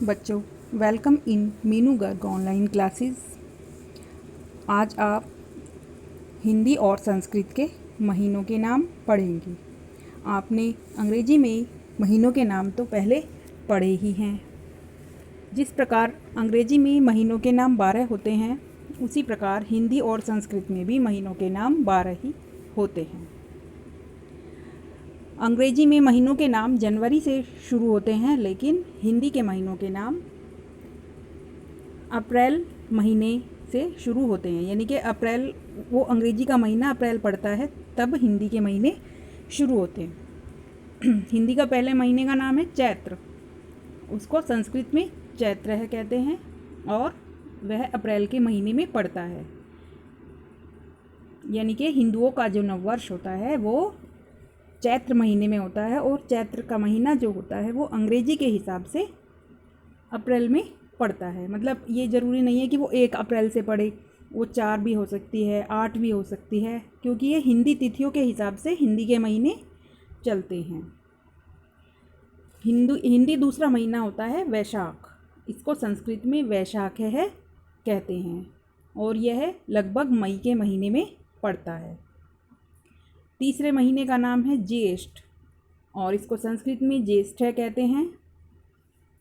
बच्चों, welcome in Meenu Garg online classes. आज आप हिंदी और संस्कृत के महीनों के नाम पढ़ेंगे। आपने अंग्रेजी में महीनों के नाम तो पहले पढ़े ही हैं। जिस प्रकार अंग्रेजी में महीनों के नाम 12 होते हैं, उसी प्रकार हिंदी और संस्कृत में भी महीनों के नाम 12 ही होते हैं। अंग्रेजी में महीनों के नाम जनवरी से शुरू होते हैं, लेकिन हिंदी के महीनों के नाम अप्रैल महीने से शुरू होते हैं। यानी कि अप्रैल, वो अंग्रेजी का महीना अप्रैल पड़ता है, तब हिंदी के महीने शुरू होते हैं। हिंदी का पहले महीने का नाम है चैत्र, उसको संस्कृत में चैत्र कहते हैं और वह अप्रैल के महीने में पड़ता है। यानी कि हिंदुओं का जो नववर्ष होता है वो चैत्र महीने में होता है, और चैत्र का महीना जो होता है वो अंग्रेजी के हिसाब से अप्रैल में पड़ता है। मतलब ये ज़रूरी नहीं है कि वो 1 अप्रैल से पड़े, वो 4 भी हो सकती है, 8 भी हो सकती है, क्योंकि ये हिंदी तिथियों के हिसाब से हिंदी के महीने चलते हैं। हिंदी दूसरा महीना होता है वैशाख, इसको संस्कृत में वैशाख है कहते हैं, और यह लगभग मई के महीने में पड़ता है। तीसरे महीने का नाम है ज्येष्ठ, और इसको संस्कृत में ज्येष्ठ कहते हैं,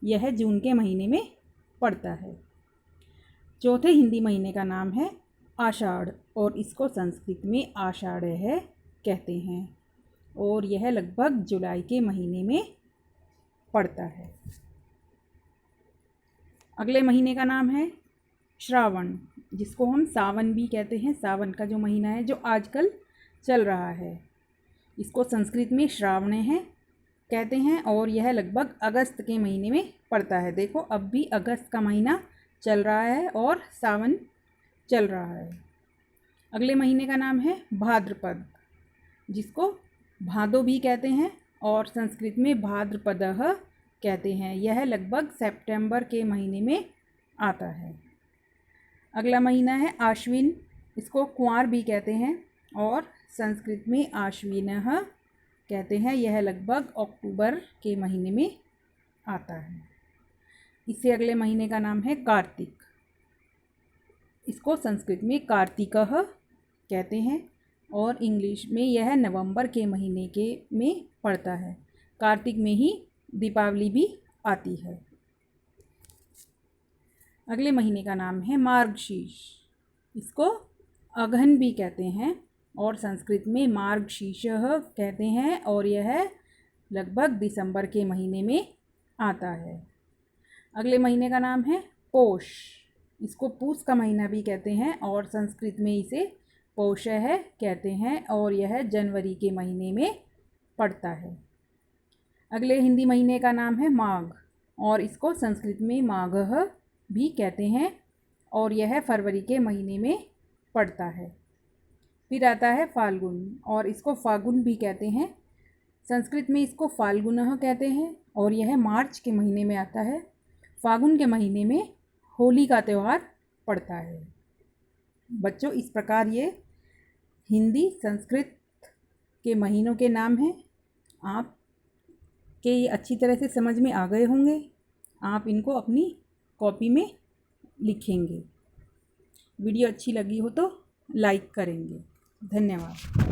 यह जून के महीने में पड़ता है। चौथे हिंदी महीने का नाम है आषाढ़, और इसको संस्कृत में आषाढ़ कहते हैं, और यह लगभग जुलाई के महीने में पड़ता है। अगले महीने का नाम है श्रावण, जिसको हम सावन भी कहते हैं। सावन का जो महीना है, जो आजकल चल रहा है, इसको संस्कृत में श्रावण कहते हैं, और यह लगभग अगस्त के महीने में पड़ता है। देखो, अब भी अगस्त का महीना चल रहा है और सावन चल रहा है। अगले महीने का नाम है भाद्रपद, जिसको भादो भी कहते हैं, और संस्कृत में भाद्रपदः कहते हैं। यह लगभग सितंबर के महीने में आता है। अगला महीना है आश्विन, इसको कुंवार भी कहते हैं, और संस्कृत में आश्विनः कहते हैं। यह लगभग अक्टूबर के महीने में आता है। इससे अगले महीने का नाम है कार्तिक, इसको संस्कृत में कार्तिकः कहते हैं, और इंग्लिश में यह नवंबर के महीने में पड़ता है। कार्तिक में ही दीपावली भी आती है। अगले महीने का नाम है मार्गशीर्ष, इसको अगहन भी कहते हैं, और संस्कृत में मार्गशीर्षः कहते हैं, और यह लगभग दिसंबर के महीने में आता है। अगले महीने का नाम है पौष, इसको पूस का महीना भी कहते हैं, और संस्कृत में इसे पौषः कहते हैं, और यह जनवरी के महीने में पड़ता है। अगले हिंदी महीने का नाम है माघ, और इसको संस्कृत में माघः भी कहते हैं, और यह फरवरी के महीने में पड़ता है। फिर आता है फाल्गुन, और इसको फागुन भी कहते हैं। संस्कृत में इसको फाल्गुनः कहते हैं, और यह मार्च के महीने में आता है। फागुन के महीने में होली का त्यौहार पड़ता है। बच्चों, इस प्रकार ये हिंदी संस्कृत के महीनों के नाम हैं। आप के ये अच्छी तरह से समझ में आ गए होंगे। आप इनको अपनी कॉपी में लिखेंगे। वीडियो अच्छी लगी हो तो लाइक करेंगे। धन्यवाद।